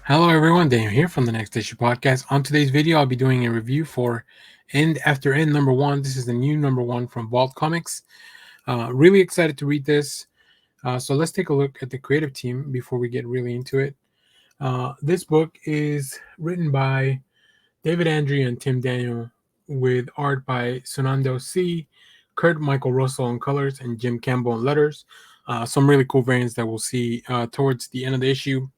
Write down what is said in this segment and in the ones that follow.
Hello everyone, Daniel here from the Next Issue Podcast. On today's video, I'll be doing a review for End After End #1. This is the new #1 from Vault Comics. Really excited to read this. So let's take a look at the creative team before we get really into it. This book is written by David Andry and Tim Daniel, with art by Sunando C, Kurt Michael Russell on colors, and Jim Campbell on letters. Some really cool variants that we'll see towards the end of the issue.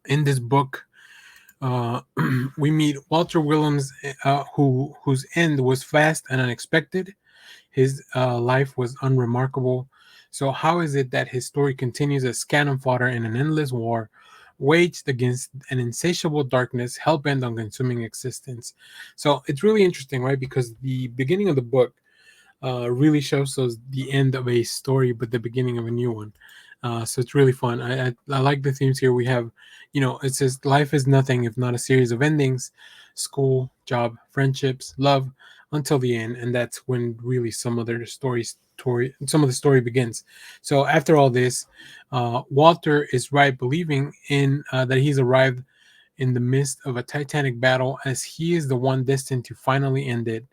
In this book, we meet Walter Williams, whose end was fast and unexpected. His life was unremarkable. So, how is it that his story continues as cannon fodder in an endless war waged against an insatiable darkness hell bent on consuming existence? So, it's really interesting, right? Because the beginning of the book really shows us the end of a story, but the beginning of a new one. So it's really fun. I like the themes here. We have, it says life is nothing if not a series of endings: school, job, friendships, love, until the end, and that's when really some of the story begins. So after all this, Walter is right, believing in that he's arrived in the midst of a titanic battle, as he is the one destined to finally end it.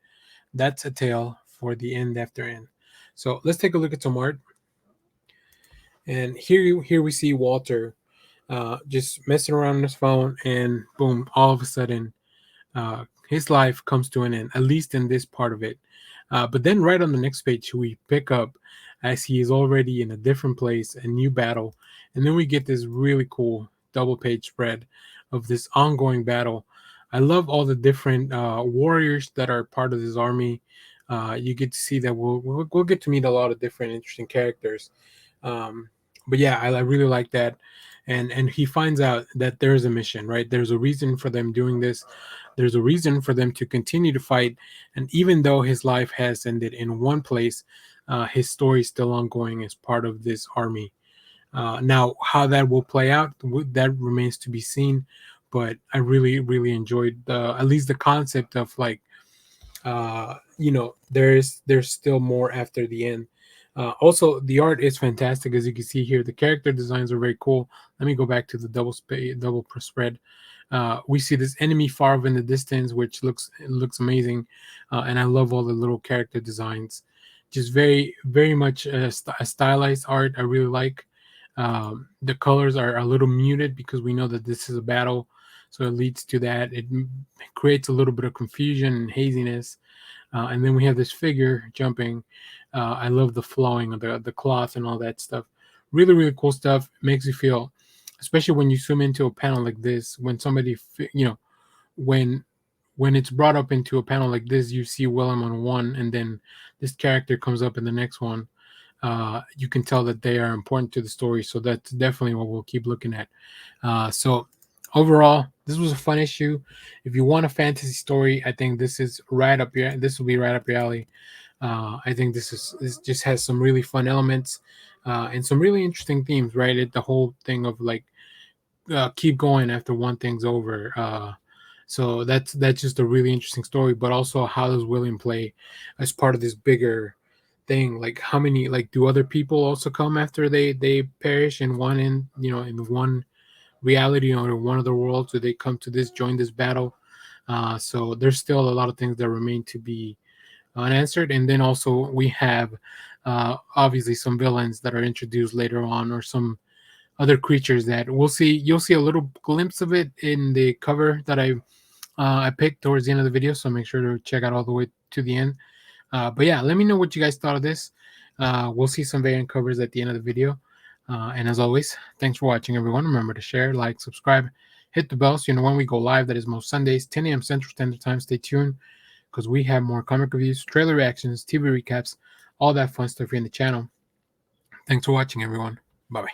That's a tale for the End After End. So let's take a look at some art. And here we see Walter just messing around on his phone, and boom, all of a sudden, his life comes to an end, at least in this part of it. But then, right on the next page, we pick up as he is already in a different place, a new battle, and then we get this really cool double page spread of this ongoing battle. I love all the different warriors that are part of this army. You get to see that we'll get to meet a lot of different interesting characters. But yeah, I really like that. And he finds out that there's a mission, right? There's a reason for them doing this. There's a reason for them to continue to fight. And even though his life has ended in one place, his story is still ongoing as part of this army. Now, how that will play out, that remains to be seen. But I really, really enjoyed at least the concept of like, there's still more after the end. Also, the art is fantastic, as you can see here. The character designs are very cool. Let me go back to the double spread. We see this enemy far off in the distance, which looks amazing, and I love all the little character designs. Just very, very much a stylized art. I really like. The colors are a little muted because we know that this is a battle, so it leads to that. It creates a little bit of confusion and haziness. And then we have this figure jumping. I love the flowing of the cloth and all that stuff. Really, really cool stuff. It makes you feel, especially when you zoom into a panel like this, when somebody, when it's brought up into a panel like this, you see Willem on one, and then this character comes up in the next one. You can tell that they are important to the story. So that's definitely what we'll keep looking at. So overall, this was a fun issue. If you want a fantasy story, I think this is right up your. This will be right up your alley. I think this just has some really fun elements and some really interesting themes. Right, the whole thing of like keep going after one thing's over. So that's just a really interesting story. But also, how does William play as part of this bigger thing? Like, how many, like, do other people also come after they perish in in one reality or one of the worlds? Do they come to join this battle? So there's still a lot of things that remain to be unanswered. And then also we have obviously some villains that are introduced later on, or some other creatures that you'll see a little glimpse of it in the cover that I picked towards the end of the video, so make sure to check out all the way to the end. But yeah, let me know what you guys thought of this. We'll see some variant covers at the end of the video. And as always, thanks for watching, everyone. Remember to share, like, subscribe, hit the bell so you know when we go live. That is most Sundays, 10 a.m. Central Standard Time. Stay tuned, because we have more comic reviews, trailer reactions, TV recaps, all that fun stuff here in the channel. Thanks for watching, everyone. Bye-bye.